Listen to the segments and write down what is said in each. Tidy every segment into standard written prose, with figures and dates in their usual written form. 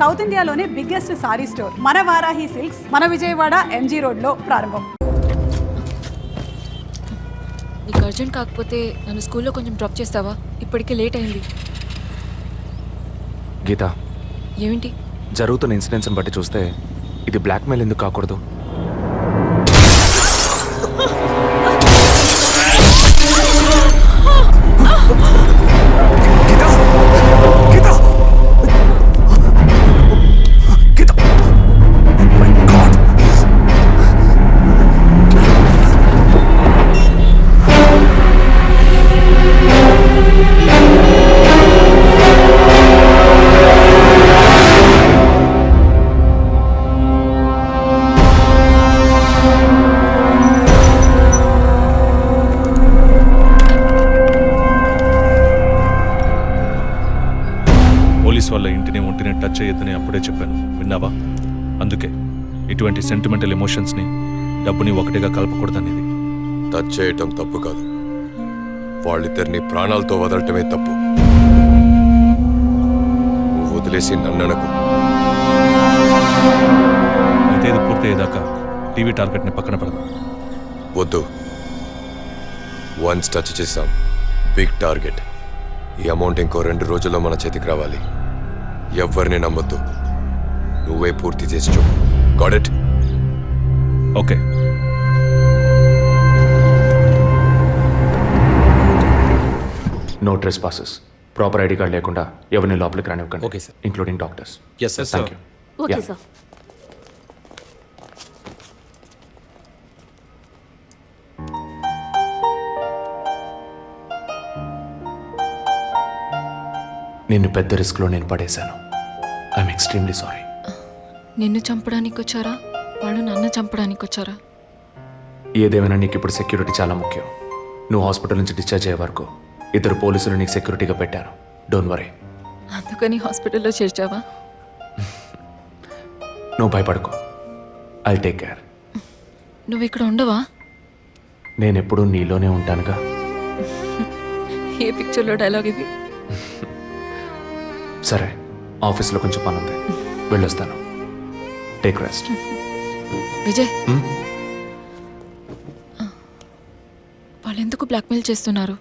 South ఇండియాలోనే biggest sorry store మన Varahi silks మన విజయవాడ ఎంజీ రోడ్లో ప్రారంభం. నీకు అర్జెంట్ కాకపోతే నన్ను స్కూల్లో కొంచెం డ్రాప్ చేస్తావా? ఇప్పటికే లేట్ అయింది. గీత, ఏమిటి జరుగుతున్న ఇన్సిడెంట్స్ని బట్టి చూస్తే ఇది బ్లాక్మెయిల్ ఎందుకు కాకూడదు? పోలీస్ వాళ్ళ ఇంటిని ఒంటిని టచ్ చేయొద్దని అప్పుడే చెప్పాను, విన్నావా? అందుకే ఇటువంటి సెంటిమెంటల్ ఎమోషన్స్ని డబ్బుని ఒకటిగా కలపకూడదనేది. టచ్ చేయటం తప్పు కాదు, వాళ్ళిద్దరిని ప్రాణాలతో వదలటమే తప్పు. నువ్వు వదిలేసి నన్ననకు. అయితే ఇది పూర్తయ్యేదాకా టీవీ టార్గెట్ని పక్కన పెడదాం. వద్దు, వన్స్ టచ్ చేసాం, బిగ్ టార్గెట్. ఈ అమౌంట్ ఇంకో 2 రోజుల్లో మన చేతికి రావాలి. ఎవరిని నమ్మొద్దు, నువ్వే పూర్తి చేసి చూపు. Got it? Okay. No trespasses, proper ID card లేకుండా ఎవరిని లోపలికి రానివ్వకండి. Okay sir. Including doctors. Yes sir. Thank you. Okay sir. నిన్ను పెద్ద రిస్క్లో నేను పడేశాను. I'm extremely sorry. నిన్ను చంపడానికి వచ్చారా, వాళ్ళు నన్ను చంపడానికి వచ్చారా? ఏదేమైనా నీకు ఇప్పుడు సెక్యూరిటీ చాలా ముఖ్యం. నువ్వు హాస్పిటల్ నుంచి డిశ్చార్జ్ అయ్యే వరకు 2 పోలీసులు నీకు సెక్యూరిటీగా పెట్టాను. Don't worry. అందుకని హాస్పిటల్లో చేర్చావా? నువ్వు భయపడుకో, ఐల్ టేక్ కేర్. నువ్వు ఇక్కడ ఉండవా? నేను ఎప్పుడూ నీలోనే ఉంటానుగా. ఏ పిక్చర్లో డైలాగ్ ఇది? సరే, ఆఫీస్లో కొంచెం పని ఉంది, వెళ్ళొస్తాను. Take rest. విజయ్, వాళ్ళు ఎందుకు బ్లాక్మెయిల్ చేస్తున్నారు?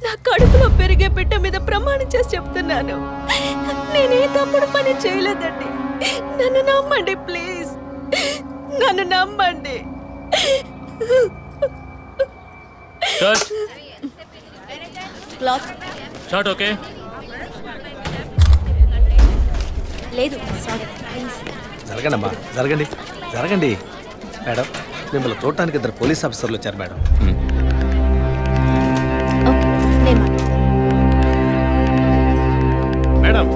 నా కడుపులో పెరిగే బిడ్డ మీద ప్రమాణం చేసి చెప్తున్నాను, నేనే తప్పుడు పని చేయలేదండి. నన్ను నమ్మండి ప్లీజ్, నన్ను నమ్మండి. Shot okay. లేదు సారీ ప్లీజ్. జరగండి అమ్మా, జరగండి జరగండి. మేడం, మిమ్మల్ని చూడటానికి 2 పోలీస్ ఆఫీసర్లు వచ్చారు మేడం. మేడం,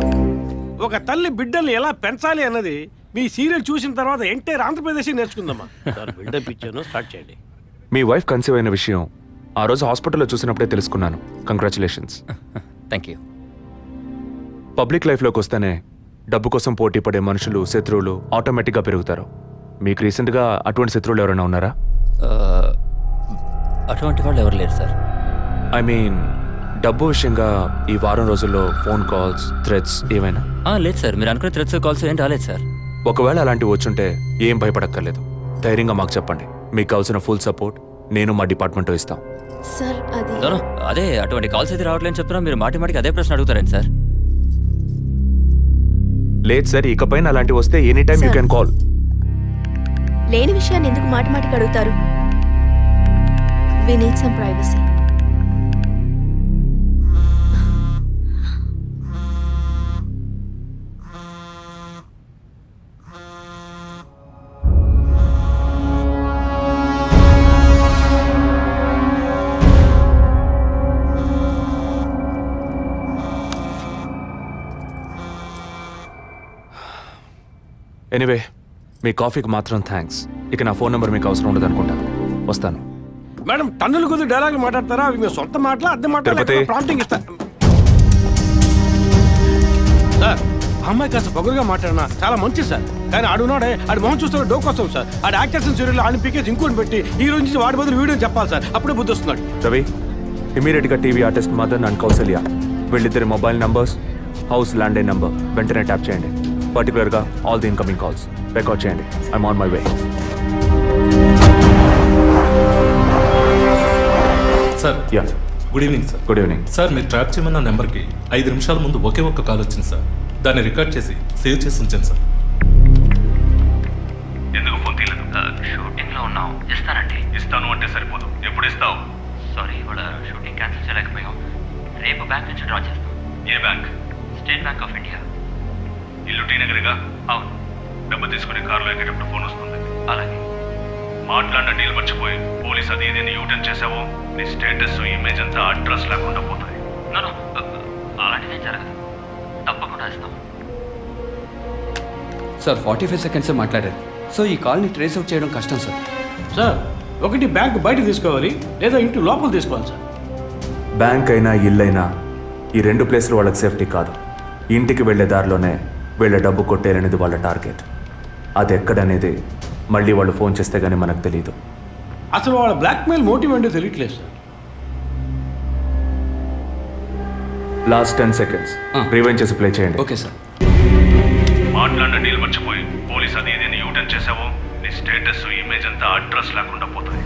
ఒక తల్లి బిడ్డల్ని ఎలా పెంచాలి అన్నది మీ సీరియల్ చూసిన తర్వాత ఎంటైర్ ఆంధ్రప్రదేశ్ నేర్చుకుందామా. బిల్డప్ ఇచ్చాను, స్టార్ట్ చేయండి. మీ వైఫ్ కన్సీవ్ అయిన విషయం ఆ రోజు హాస్పిటల్లో చూసినప్పుడే తెలుసుకున్నాను. కంగ్రాచులేషన్స్. Thank you. పబ్లిక్ లైఫ్లోకి వస్తేనే డబ్బు కోసం పోటీ పడే మనుషులు, శత్రువులు ఆటోమేటిక్గా పెరుగుతారు. మీకు రీసెంట్గా అటువంటి శత్రువులు ఎవరైనా ఉన్నారా? అటువంటి వాళ్ళు ఎవరు లేరు సార్. ఐ మీన్ డబ్బు విషయంగా ఈ వారం రోజుల్లో ఫోన్ కాల్స్, థ్రెట్స్ ఏమైనా? లేదు సార్, మీరు అనుకునే థ్రెట్స్ కాల్స్ ఏం రాలేదు సార్. ఒకవేళ అలాంటివి వచ్చుంటే ఏం భయపడక్కర్లేదు, ధైర్యంగా మాకు చెప్పండి. మీకు కావాల్సిన ఫుల్ సపోర్ట్ నేను మా డిపార్ట్మెంట్లో ఇస్తాం. సార్ అది అదే అటువంటి కాల్స్ అయితే రావట్లేని చెప్తున్నా, మీరు మాటికి అదే ప్రశ్న అడుగుతారండి సార్. లేదు సార్, ఇకపైన అలాంటివి వస్తే any time you can call. లేని విషయాన్ని ఎందుకు మాటికి అడుగుతారు? We need some privacy. Anyway, మీ కాఫీకి మాత్రం థ్యాంక్స్. ఇక నా ఫోన్ నెంబర్ మీకు అవసరం ఉండదు అనుకుంటాను. వస్తాను. మేడం, టన్నుల కొద్ది డైలాగులు మాట్లాడతారా? అవి మీ సొంత మాటలా, అద్దె మాటలా? ప్రాంప్టింగ్ ఇస్తా. సార్, ఆ అమ్మాయి కాస్త పొగరుగా మాట్లాడినా చాలా మంచిది సార్. కానీ ఆడున్నాడే ఆడి మొహం చూస్తే డోకొస్తాం సార్. ఆడి యాక్టర్స్ సీరియల్ ఆడిని పీకేసి ఇంకోటి పెట్టి ఈ రోజు నుంచి వాడి బదులు వీడియో చెప్పాలి సార్. అప్పుడే బుద్ధి వస్తున్నాడు. రవి, ఇమీడియట్గా TV artist Madan and Kausalya వీళ్ళిద్దరి mobile numbers, house landline number వెంటనే ట్యాప్ చేయండి. పర్టికులర్గా all the incoming calls record చేయండి. I'm on my way. Sir yeah, good evening sir. Good evening. Sir మీరు ట్రాప్ చేయమన్న నెంబర్కి 5 నిమిషాల ముందు ఒకే ఒక్క కాల్ వచ్చింది సార్. దాన్ని రికార్డ్ చేసి సేవ్ చేసి ఉంచాను సార్. ఎందుకు ఫోన్ తీయలేదు? షూటింగ్లో ఉన్నాం. ఇస్తానండి. ఇస్తాను అంటే సరిపోదు. ఎప్పుడు ఇస్తావు? సారీ, ఇవాళ షూటింగ్ క్యాన్సిల్ చేయలేకపోయాం. రేపు బ్యాంక్ నుంచి డ్రా చేస్తాం. ఏ bank? State Bank of India. ఇల్లు టీ నగర్గా? అవును. డబ్బు తీసుకుని కారులో ఎక్కేటప్పుడు ఫోన్ వస్తుంది. అలాగే. మాట్లాడిన డీల్ మర్చిపోయి పోలీస్ అది ఇది యూటర్న్ చేసావో నీ స్టేటస్ ఇమేజ్ అంతా అడ్రస్ లేకుండా పోతాయి. అలాంటిదే జరగదు. తప్పకుండా ఇస్తాం. సార్ 45 సెకండ్సే మాట్లాడారు. సో ఈ కాల్ని ట్రేస్ అవుట్ చేయడం కష్టం సార్. సార్, ఒకటి బ్యాంక్ బయట తీసుకోవాలి, లేదా ఇంటి లోపల తీసుకోవాలి సార్. బ్యాంక్ అయినా ఇల్లైనా ఈ 2 ప్లేస్లు వాళ్ళకి సేఫ్టీ కాదు. ఇంటికి వెళ్ళే దారిలోనే వీళ్ళ డబ్బు కొట్టేయాలనేది వాళ్ళ టార్గెట్. అది ఎక్కడనేది మళ్ళీ వాళ్ళు ఫోన్ చేస్తే గానీ మనకు తెలియదు. అసలు వాళ్ళ బ్లాక్మెయిల్ మోటివ్ ఏంటో తెలియట్లేదు సార్. లాస్ట్ 10 సెకండ్స్ రివైండ్ చేసి ప్లే చేయండి. Okay sir. మాట్లాడిన డీల్ మర్చిపోయి పోలీస్ అది ఇది యూటర్న్ చేసావో నీ స్టేటస్ ఇమేజ్ అంతా అడ్రస్ లేకుండా పోతాయి.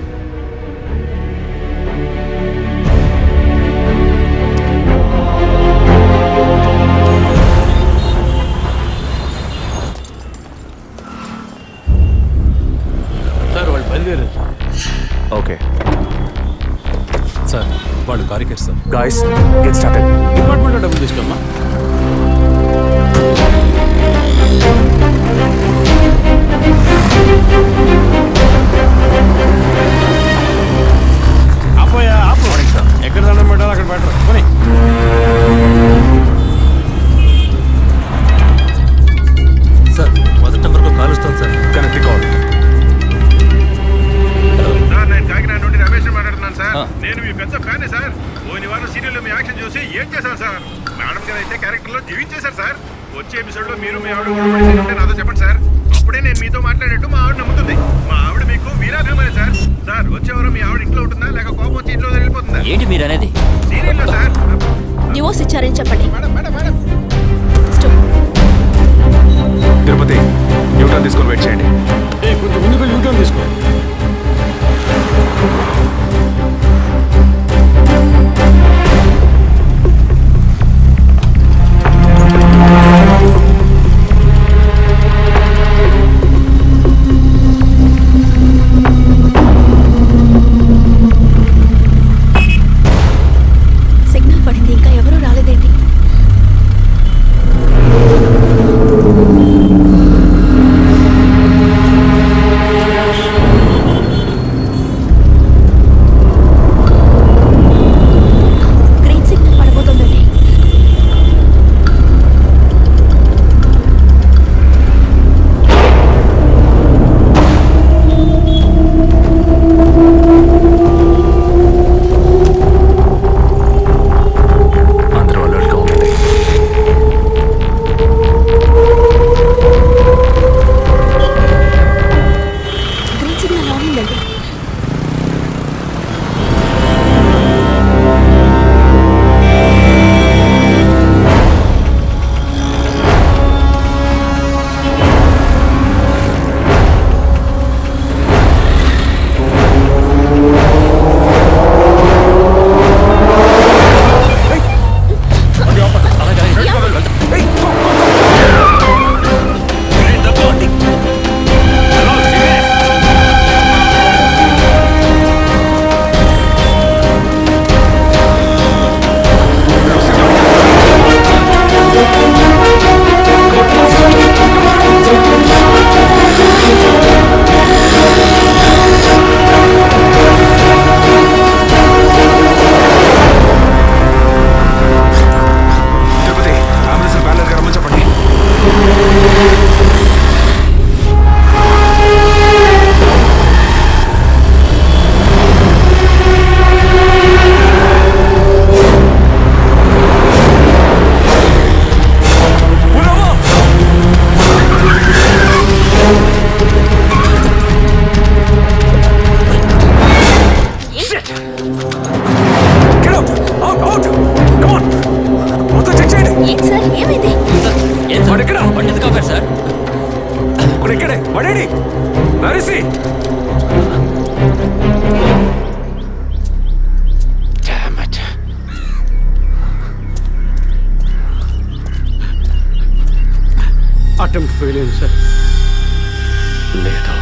సార్ వాళ్ళు బయలుదేరారు సార్. ఓకే సార్ వాళ్ళు కారికేర్ సార్. Guys, get started. డిపార్ట్మెంట్లో డబ్బులు తీసుకోమ్మా. ఆపోయా ఆపు. ఎక్కడ దండం పెట్టాలి అక్కడ పెట్టరు. కొని సార్ మొదటి నెంబర్కి కాల్ వస్తుంది సార్. Connect call. సార్, నేను కాకినాడ నుండి రమేష్ మాట్లాడుతున్నాను సార్. నేను మీ పెద్ద ఫ్యానే సార్. పోయిన వారం సీరియల్లో మీ యాక్షన్ చూసి ఏం చేశాను సార్. మేడం గారు అయితే క్యారెక్టర్లో జీవించేశారు సార్. వచ్చే ఎపిసోడ్లో మీరు మీ ఆవిడ గొడవపడేసి ఉంటే నాతో చెప్పండి సార్. అప్పుడే నేను మీతో మాట్లాడేట్టు మా ఆవిడ నమ్ముతుంది. మా ఆవిడ మీకు వీరాభిమాని సార్. సార్, వచ్చే వారం మీ ఆవిడ ఇంట్లో ఉంటుందా లేక కోపం వచ్చి ఇంట్లో వెళ్ళిపోతుందా? ఏంటి మీరు అనేది? సీరియల్లో సార్. న్యూస్ ఇచ్చారని చెప్పండి. Madam madam madam stop. Tirupati, U turn తీసుకొని వెయిట్ చేయండి. కొంచెం ముందుకు యూటర్న్ తీసుకో. సిగ్నల్ పడింది, ఇంకా ఎవరూ రాలేదేంటి? గ్రీన్ సిగ్నల్ పడబోతోందండి. అందరూ అలర్ట్గా ఉండండి. గ్రీన్ సిగ్నల్ ఆన్ అయిందండి. తిరుపతి, అంబులెన్స్ బ్యానర్ రమ్మని చెప్పండి. సార్ ఇక్కడే పడేడి నరిసి అటెంప్ట్ ఫెయిల్ అయింది సార్. లేదు.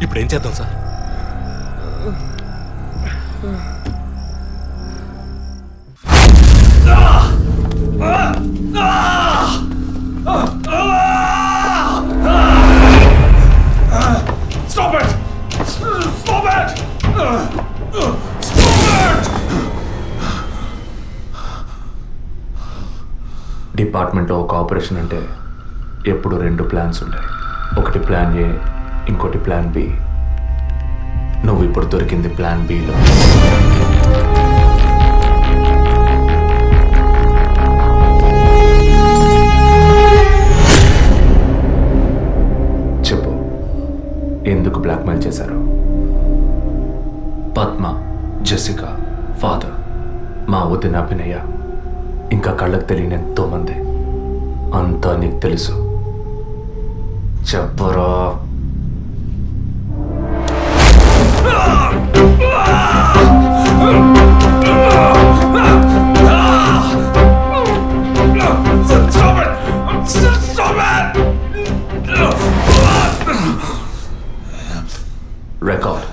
ఇప్పుడు ఏం చేద్దాం sir? Stop it! Stop it! డిపార్ట్మెంట్లో ఒక ఆపరేషన్ అంటే ఎప్పుడు రెండు ప్లాన్స్ ఉంటాయి. ఒకటి ప్లాన్ ఏ, ఇంకోటి ప్లాన్ బి. నువ్వు ఇప్పుడు దొరికింది ప్లాన్ బిలో. చెప్పు, ఎందుకు బ్లాక్మెయిల్ చేశారు? పద్మ, జెసికా, ఫాదర్, మా వదిన అభినయ, ఇంకా కళ్ళకు తెలియని ఎంతో మంది. అంతా నీకు తెలుసు. చెప్పరా. రికార్డ్.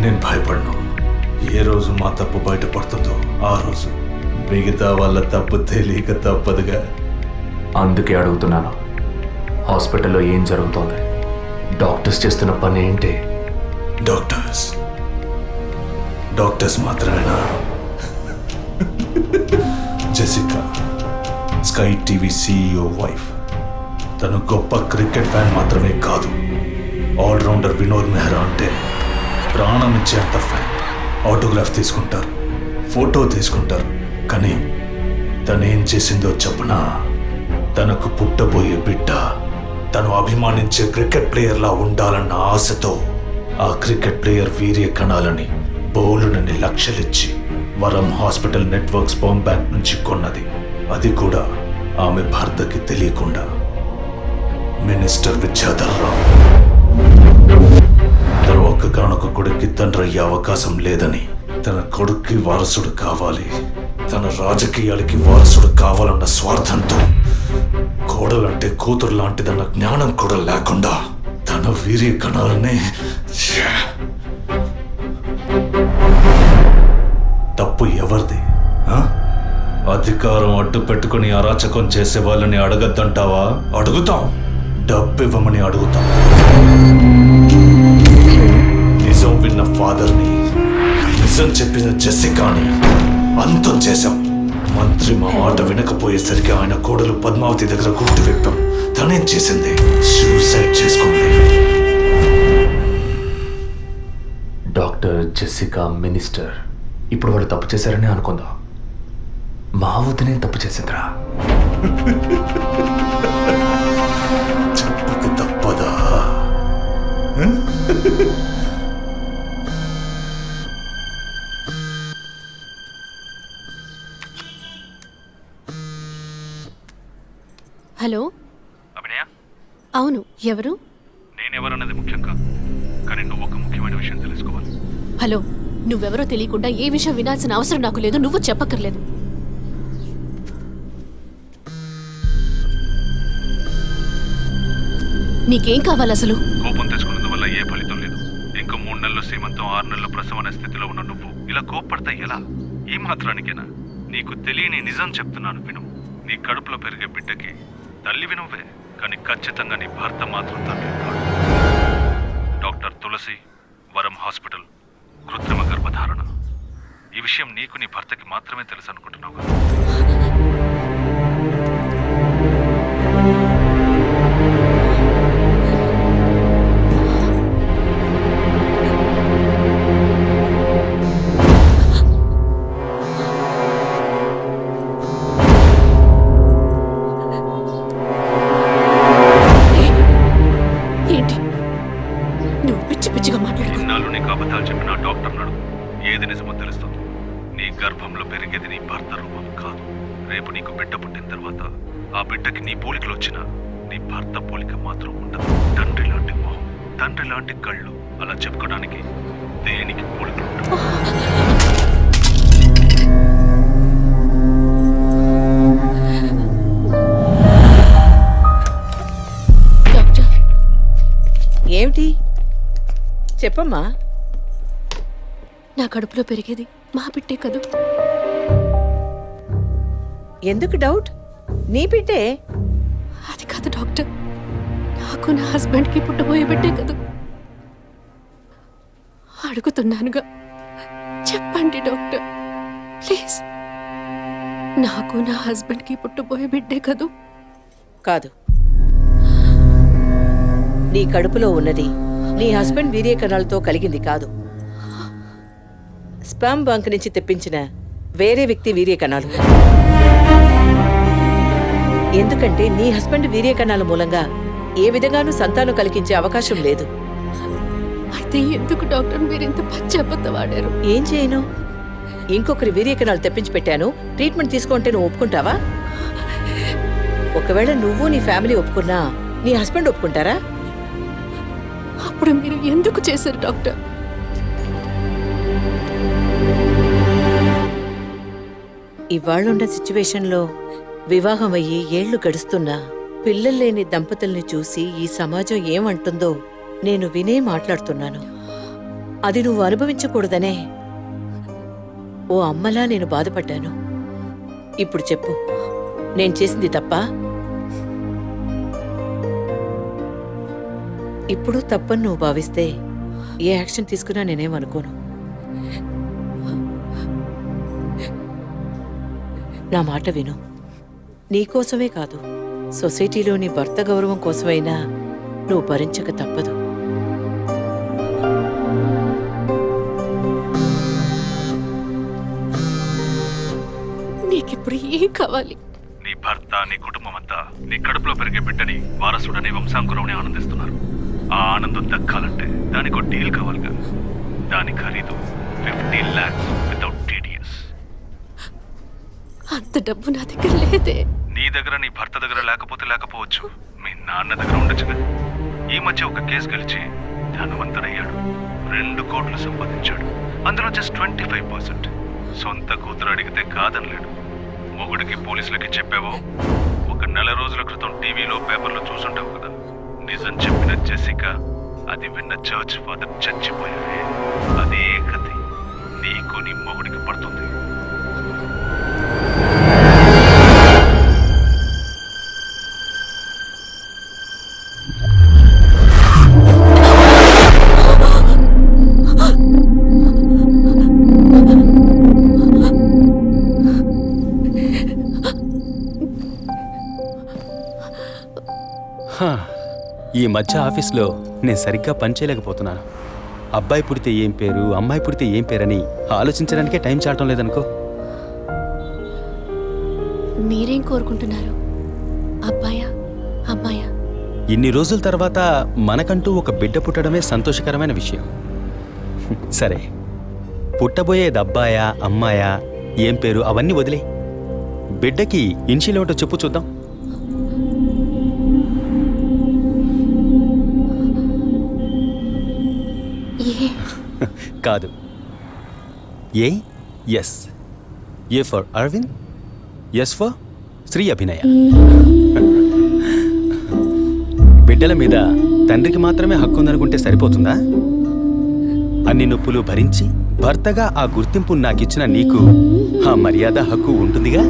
నేను భయపడను. ఏ రోజు మా తప్పు బయటపడుతుందో ఆ రోజు మిగతా వాళ్ళ తప్పు తెలియక తప్పదుగా. అందుకే అడుగుతున్నాను, హాస్పిటల్లో ఏం జరుగుతోంది? డాక్టర్స్ చేస్తున్న పని ఏంటి? డాక్టర్స్ మాత్రమేనా? Jessica, sky TV CEO wife. తను గొప్ప క్రికెట్ ఫ్యాన్ మాత్రమే కాదు, ఆల్రౌండర్ వినోద్ మెహ్రా అంటే ప్రాణం ఇచ్చేంత ఫ్యాన్. ఆటోగ్రాఫ్ తీసుకుంటారు, ఫోటో తీసుకుంటారు. కానీ తనేం చేసిందో చెప్పనా? తనకు పుట్టబోయే బిడ్డ తను అభిమానించే క్రికెట్ ప్లేయర్లా ఉండాలన్న ఆశతో ఆ క్రికెట్ ప్లేయర్ వీర్య కణాలని బౌలునని లక్షలిచ్చి వరం హాస్పిటల్ నెట్వర్క్ స్పర్మ్ బ్యాంక్ నుంచి కొన్నది. అది కూడా ఆమె భర్తకి తెలియకుండా. మినిస్టర్ విద్యాధర్ రావు తన ఒక్కగానొక్క కొడుక్కి తండ్రి అయ్యే అవకాశం లేదని, తన కొడుక్కి వారసుడు కావాలి, తన రాజకీయాలకి వారసుడు కావాలన్న స్వార్థంతో కోడలంటే కూతురు లాంటిదన్న జ్ఞానం కూడా లేకుండా తన వీర్య కణాలనే. తప్పు ఎవరిది? అధికారం అడ్డు పెట్టుకుని అరాచకం చేసే వాళ్ళని అడగద్దంటావా? అడుగుతాం. డబ్బు ఇవ్వమని అడుగుతాం. నిజం విన్న ఫాదర్ని, నిజం చెప్పిన జెసికాని అంతం చేశాం. మంత్రి మా మాట వినకపోయేసరికి ఆయన కోడలు పద్మావతి దగ్గర గుర్తు విప్పాం. తనేం చేసింది? సూసైడ్ చేసుకుంది. డాక్టర్, జెసికా, మినిస్టర్, ఇప్పుడు వాళ్ళు తప్పు చేశారని అనుకుందాం. మా వదినే తప్పు చేసిందిరా. చెప్పక తప్పదా? హలో, అభినయ, అవును, ఎవరు? నేనెవరన్నది ముఖ్యం కాదు, కానీ నువ్వు ఒక ముఖ్యమైన విషయం తెలుసుకోవాలి. హలో, నువ్వెవరో తెలియకుండా ఏ విషయం వినాల్సిన అవసరం నాకు లేదు. నువ్వు చెప్పక్కర్లేదు. నీకేం కావాలి అసలు? కోపం తెచ్చుకున్నందువల్ల ఏ ఫలితం లేదు. ఇంకో 3 నెలలు సీమంతం, 6 నెలలు ప్రసవం అనే స్థితిలో ఉన్న నువ్వు ఇలా కోప్పడతా ఎలా? ఈ మాత్రానికేనా? నీకు తెలియని నిజం చెప్తున్నాను, విను. నీ కడుపులో పెరిగే బిడ్డకి తల్లివి నువ్వే, కానీ ఖచ్చితంగా నీ భర్త మాత్రం తండ్రి కాదు. డాక్టర్ తులసి, వరం హాస్పిటల్, కృత్రిమ గర్భధారణ. ఈ విషయం నీకు నీ భర్తకి మాత్రమే తెలుసు అనుకుంటున్నావు కదా? ఏంటి నువ్వు పిచ్చి పిచ్చిగా మాట్లాడు? ఇన్నాళ్ళు నీకు అబద్ధాలు చెప్పిన డాక్టర్ నాడు ఏది నిజమో తెలుస్తుంది. నీ గర్భంలో పెరిగేది నీ భర్త రూపం కాదు. రేపు నీకు బిడ్డ పుట్టిన తర్వాత ఆ బిడ్డకి నీ పోలికలు వచ్చినా నీ భర్త పోలిక మాత్రం ఉండదు. తండ్రి లాంటి మొహం, తండ్రి లాంటి కళ్ళు, అలా చెప్పుకోవడానికి దేనికి పోలికలు ఉండవు. ఏమిటి చెప్పమ్మా? నా కడుపులో పెరిగేది మా బిడ్డే కదూ. ఎందుకు డౌట్? నీ బిడ్డే. అది కాదు డాక్టర్, నాకు నా హస్బెండ్కి పుట్టబోయే బిడ్డే కదూ. అడుగుతున్నానుగా, చెప్పండి డాక్టర్ ప్లీజ్. నాకు నా హస్బెండ్కి పుట్టబోయే బిడ్డే కదూ. కాదు. నీ కడుపులో ఉన్నది నీ హస్బెండ్ వీర్యకణాలతో కలిగింది కాదు. స్పామ్ బంక్ నుంచి తెప్పించిన వేరే వ్యక్తి వీర్యకణాలు. ఎందుకంటే నీ హస్బెండ్ వీర్యకణాల మూలంగా ఏ విధంగానూ సంతానం కలిగించే అవకాశం లేదు. అయితే ఎందుకు డాక్టర్ మీరు ఇంత పచ్చి అబద్ధం ఆడారు? ఏం చేయను? ఇంకొకరి వీర్యకణాలు తెప్పించి పెట్టాను, ట్రీట్మెంట్ తీసుకుంటే నువ్వు ఒప్పుకుంటావా? ఒకవేళ నువ్వు నీ ఫ్యామిలీ ఒప్పుకున్నా నీ హస్బెండ్ ఒప్పుకుంటారా? అప్పుడు మీరు ఎందుకు చేశారు డాక్టర్? ఇవాళ్ళున్న సిచ్యువేషన్లో వివాహం అయ్యి ఏళ్లు గడుస్తున్నా పిల్లలు లేని దంపతుల్ని చూసి ఈ సమాజం ఏమంటుందో నేను వినే మాట్లాడుతున్నాను. అది నువ్వు అనుభవించకూడదనే ఓ అమ్మలా నేను బాధపడ్డాను. ఇప్పుడు చెప్పు, నేను చేసింది తప్పా? ఇప్పుడు తప్పని నువ్వు భావిస్తే ఏ యాక్షన్ తీసుకున్నా నేనేమనుకోను. నా మాట విను. నీకోసమే కాదు, సొసైటీలో నీ భర్త గౌరవం కోసమైనా నువ్వు భరించక తప్పదు. నీకిప్పుడు ఏం కావాలి? నీ భర్త, నీ కుటుంబం అంతా నీ కడుపులో పెరిగే బిడ్డని వారసుడని వంశాంకురం ఆనందిస్తున్నారు. ఆ ఆనందం దక్కాలంటే దానికి ఒక డీల్ కావాలిగా. దాని ఖరీదు 50 lakhs వితౌట్ టీడీఎస్. అంత డబ్బు నా దగ్గర లేదే. నీ దగ్గర, నీ భర్త దగ్గర లేకపోవచ్చు, మీ నాన్న దగ్గర ఉండొచ్చుగా. ఈ మధ్య ఒక కేసు గెలిచి ధనవంతుడయ్యాడు. 2 కోట్లు సంపాదించాడు. అందులో జస్ట్ 25%. సొంత కూతురు అడిగితే కాదనలేడు. మొగుడికి, పోలీసులకి చెప్పావో, ఒక నెల రోజుల క్రితం టీవీలో, పేపర్లో చూసుంటావు కదా. నిజం చెప్పిన జెసికా, అది విన్న చర్చ్ ఫాదర్ చచ్చిపోయారే. అదే కథ నీకు, నీ మొగుడికి పడుతుంది. ఈ మధ్య ఆఫీస్లో నేను సరిగ్గా పనిచేయలేకపోతున్నాను. అబ్బాయి పుడితే ఏం పేరు, అమ్మాయి పుడితే ఏం పేరని ఆలోచించడానికే టైం చాలటం లేదనుకో. మీరేం కోరుకుంటున్నారు? అబ్బాయా, అమ్మాయా? ఇన్ని రోజుల తర్వాత మనకంటూ ఒక బిడ్డ పుట్టడమే సంతోషకరమైన విషయం. సరే, పుట్టబోయేది అబ్బాయా, అమ్మాయా, ఏం పేరు అవన్నీ వదిలే. బిడ్డకి ఇన్షియల్ ఏమిటో చెప్పు చూద్దాం. కాదు, A. S. A for Aravind, S for Shri Abhinaya. బిడ్డల మీద తండ్రికి మాత్రమే హక్కు ఉందనుకుంటే సరిపోతుందా? అన్ని నొప్పులు భరించి భర్తగా ఆ గుర్తింపు నాకిచ్చిన నీకు ఆ మర్యాద, హక్కు ఉంటుందిగా.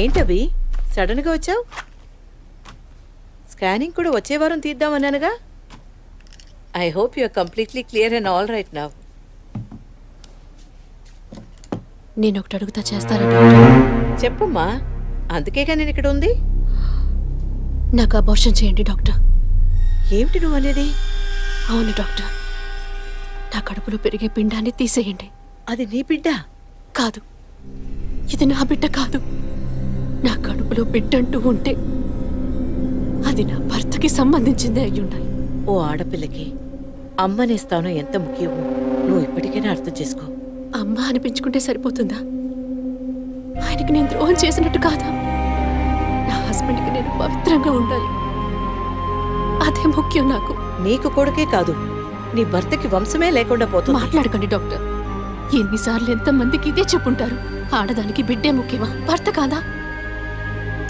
ఏంటవి సడన్గా వచ్చావు? స్కానింగ్ కూడా వచ్చే వారం తీద్దామన్నానుగా. I hope you are completely clear and all right now. నేను ఒకటి అడుగుతా, చేస్తారా? చెప్పమ్మా, అందుకేగా నేను ఇక్కడ ఉంది. నాకు అబార్షన్ చేయండి డాక్టర్. ఏమిటి నువ్వు అనేది? అవును డాక్టర్, నా కడుపులో పెరిగే పిండాన్ని తీసేయండి. అది నీ బిడ్డ కాదు, ఇది నా బిడ్డ కాదు. నా కడుపులో బిడ్డంటూ ఉంటే అది నా భర్తకి సంబంధించిందే అయి ఉండాలి. ఓ ఆడపిల్లకి అమ్మనే స్థానం ఎంత ముఖ్యమో నువ్వు ఇప్పటికైనా అర్థం చేసుకో. అమ్మ అనిపించుకుంటే సరిపోతుందా? ఆయనకి నేను ద్రోహం చేసినట్టు కాదా? నా హస్బెండ్కి నేను పవిత్రంగా ఉండాలి, అదే ముఖ్యం నాకు. నీకు కొడుకే కాదు, నీ భర్తకి వంశమే లేకుండా పోతుంది. మాట్లాడకండి డాక్టర్. ఎన్నిసార్లు ఎంతమందికి ఇదే చెప్పుంటారు. ఆడదానికి బిడ్డే ముఖ్యమా, భర్త కాదా?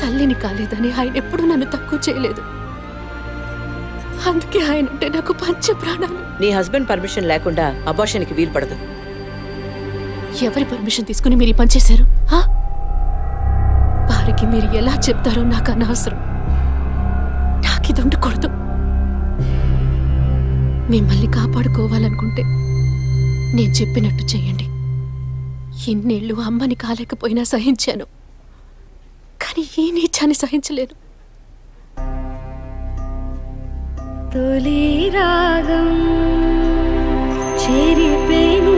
తల్లిని కాలేదని ఆయన ఎప్పుడూ నన్ను తక్కువ చేయలేదు. అందుకే ఆయన అంటే నాకు పంచ ప్రాణాలు. నీ హస్బెండ్ పర్మిషన్ లేకుండా అబార్షన్కి వీలు పడదు. ఎవరి పర్మిషన్ తీసుకుని మీరు ఈ పని చేశారు? వారికి మీరు ఎలా చెప్తారో నాకు అనవసరం. నాకు ఇది ఉండకూడదు. మిమ్మల్ని కాపాడుకోవాలనుకుంటే నేను చెప్పినట్టు చెయ్యండి. ఇన్నేళ్ళు అమ్మని కాలేకపోయినా సహించాను, కానీ ఈ నీచాన్ని సహించలేను. తొలి రాగం చెరిపేను